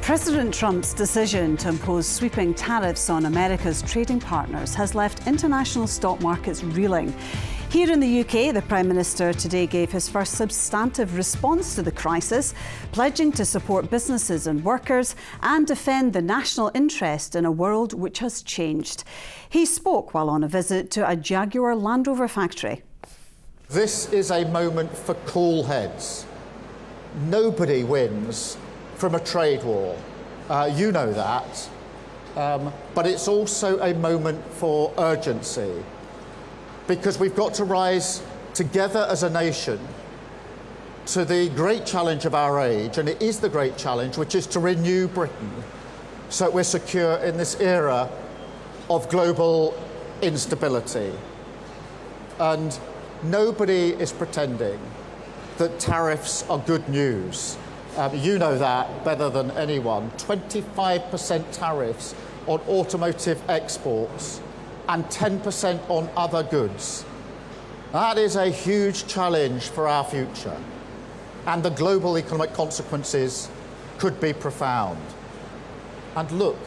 President Trump's decision to impose sweeping tariffs on America's trading partners has left international stock markets reeling. Here in the UK, the Prime Minister today gave his first substantive response to the crisis, pledging to support businesses and workers and defend the national interest in a world which has changed. He spoke while on a visit to a Jaguar Land Rover factory. This is a moment for cool heads. Nobody wins from a trade war. You know that. But it's also a moment for urgency, because we've got to rise together as a nation to the great challenge of our age, and it is the great challenge, which is to renew Britain so that we're secure in this era of global instability. And nobody is pretending that tariffs are good news. You know that better than anyone. 25% tariffs on automotive exports and 10% on other goods. That is a huge challenge for our future, and the global economic consequences could be profound. And look,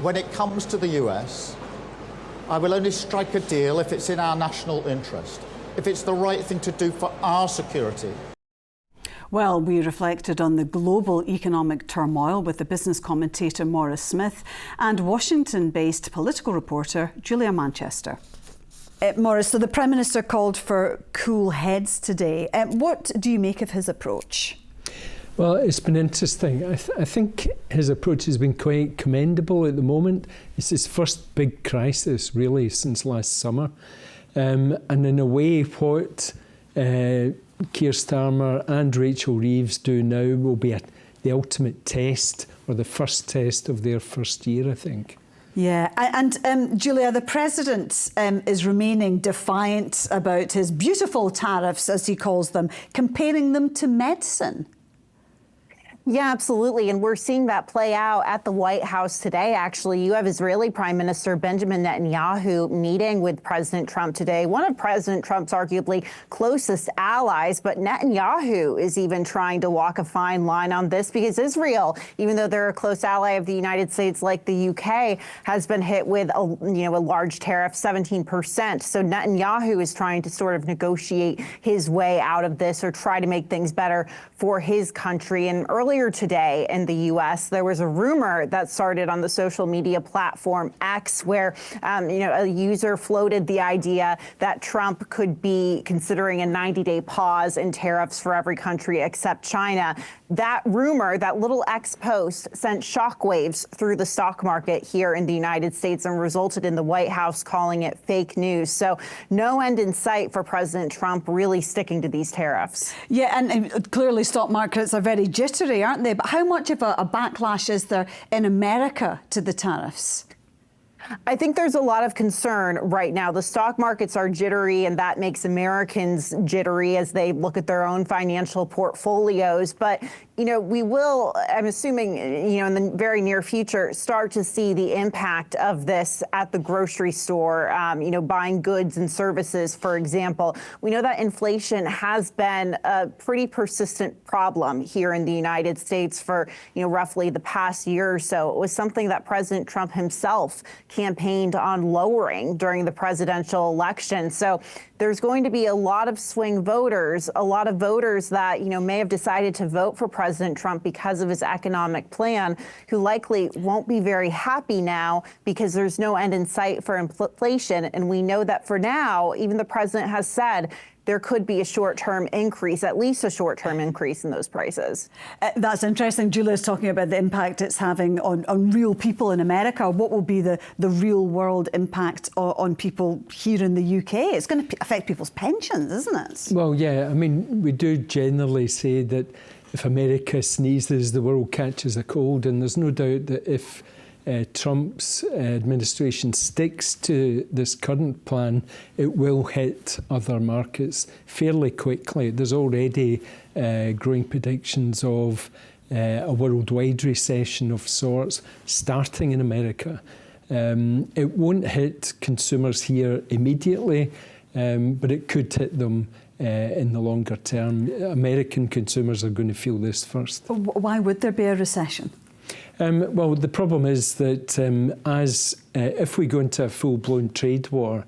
when it comes to the US, I will only strike a deal if it's in our national interest, if it's the right thing to do for our security. Well, we reflected on the global economic turmoil with the business commentator Maurice Smith and Washington-based political reporter Julia Manchester. Maurice, so the Prime Minister called for cool heads today. What do you make of his approach? Well, it's been interesting. I think his approach has been quite commendable at the moment. It's his first big crisis, really, since last summer. And in a way, what Keir Starmer and Rachel Reeves do now will be the ultimate test, or the first test of their first year, I think. Yeah, and Julia, the President is remaining defiant about his beautiful tariffs, as he calls them, comparing them to medicine. Yeah, absolutely. And we're seeing that play out at the White House today. Actually, you have Israeli Prime Minister Benjamin Netanyahu meeting with President Trump today, one of President Trump's arguably closest allies. But Netanyahu is even trying to walk a fine line on this, because Israel, even though they're a close ally of the United States like the UK, has been hit with a large tariff, 17%. So Netanyahu is trying to sort of negotiate his way out of this, or try to make things better for his country. And earlier today in the U.S., there was a rumor that started on the social media platform X, where a user floated the idea that Trump could be considering a 90-day pause in tariffs for every country except China. That rumor, that little X post, sent shockwaves through the stock market here in the United States and resulted in the White House calling it fake news. So no end in sight for President Trump really sticking to these tariffs. Yeah, and clearly stock markets are very jittery, aren't they? But how much of a backlash is there in America to the tariffs? I think there's a lot of concern right now. The stock markets are jittery, and that makes Americans jittery as they look at their own financial portfolios. But, we will, I'm assuming, in the very near future, start to see the impact of this at the grocery store, buying goods and services, for example. We know that inflation has been a pretty persistent problem here in the United States for, roughly the past year or so. It was something that President Trump himself campaigned on lowering during the presidential election. So there's going to be a lot of swing voters, a lot of voters that, may have decided to vote for President Trump because of his economic plan, who likely won't be very happy now because there's no end in sight for inflation. And we know that for now, even the president has said there could be a short-term increase, at least a short-term increase in those prices. That's interesting. Julia's talking about the impact it's having on real people in America. What will be the real-world impact on people here in the UK? It's going to affect people's pensions, isn't it? Well, yeah. I mean, we do generally say that if America sneezes, the world catches a cold, and there's no doubt that if Trump's administration sticks to this current plan, it will hit other markets fairly quickly. There's already growing predictions of a worldwide recession of sorts starting in America. It won't hit consumers here immediately, but it could hit them in the longer term. American consumers are going to feel this first. Why would there be a recession? Well, the problem is that if we go into a full-blown trade war,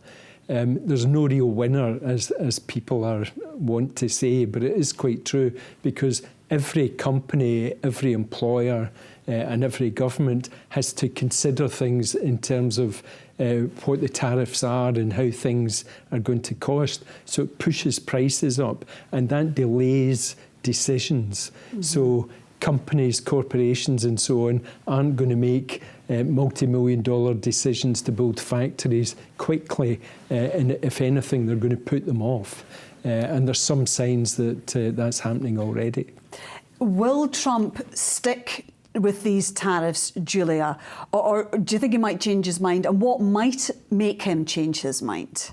there's no real winner, as people want to say, but it is quite true, because every company, every employer and every government has to consider things in terms of what the tariffs are and how things are going to cost. So it pushes prices up, and that delays decisions. Mm-hmm. So companies, corporations and so on aren't going to make multi-million-dollar decisions to build factories quickly, and if anything, they're going to put them off. And there's some signs that that's happening already. Will Trump stick with these tariffs, Julia, or do you think he might change his mind? And what might make him change his mind?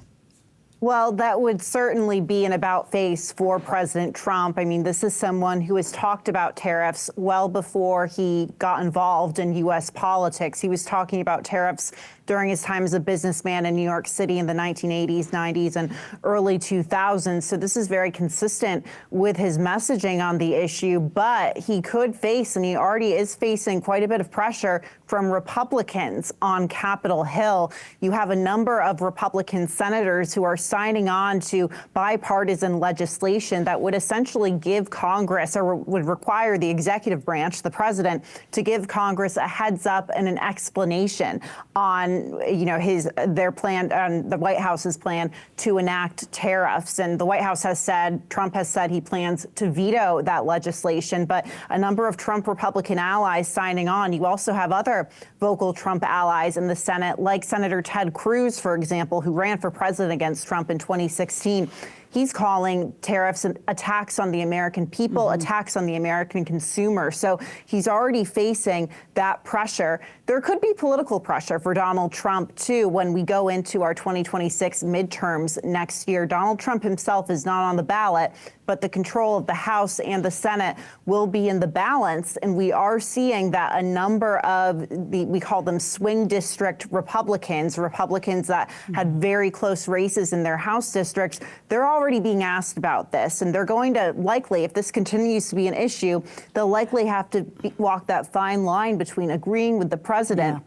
Well, that would certainly be an about face for President Trump. I mean, this is someone who has talked about tariffs well before he got involved in U.S. politics. He was talking about tariffs during his time as a businessman in New York City in the 1980s, 90s, and early 2000s. So this is very consistent with his messaging on the issue, but he could face, and he already is facing, quite a bit of pressure from Republicans on Capitol Hill. You have a number of Republican senators who are signing on to bipartisan legislation that would essentially give Congress, or would require the executive branch, the president, to give Congress a heads up and an explanation on, their plan, on the White House's plan to enact tariffs. And the White House has said, Trump has said he plans to veto that legislation, but a number of Trump Republican allies signing on. You also have other vocal Trump allies in the Senate, like Senator Ted Cruz, for example, who ran for president against Trump in 2016. He's calling tariffs attacks on the American people, attacks on the American consumer. So he's already facing that pressure. There could be political pressure for Donald Trump, too, when we go into our 2026 midterms next year. Donald Trump himself is not on the ballot, but the control of the House and the Senate will be in the balance. And we are seeing that a number of we call them swing district Republicans that had very close races in their House districts, they're already being asked about this. And they're going to likely, if this continues to be an issue, they'll likely have to walk that fine line between agreeing with the president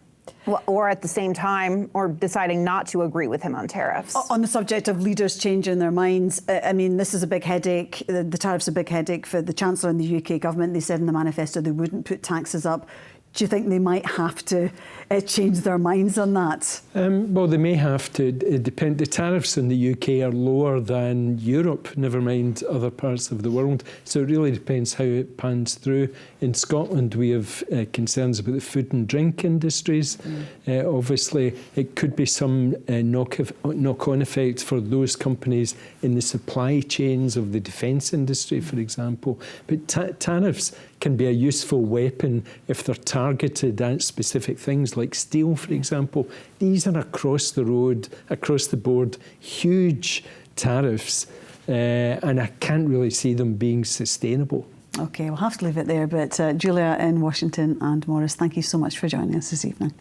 or at the same time, or deciding not to agree with him on tariffs. On the subject of leaders changing their minds, I mean, this is a big headache. The tariffs are a big headache for the Chancellor and the UK government. They said in the manifesto they wouldn't put taxes up. Do you think they might have to change their minds on that? Well, they may have to. It depends. The tariffs in the UK are lower than Europe, never mind other parts of the world. So it really depends how it pans through. In Scotland, we have concerns about the food and drink industries. Obviously, it could be some knock-on effects for those companies in the supply chains of the defence industry, for example. But tariffs can be a useful weapon if they're targeted at specific things like steel, for example. These are across the road, across the board, huge tariffs, and I can't really see them being sustainable. OK, we'll have to leave it there. But Julia in Washington and Maurice, thank you so much for joining us this evening.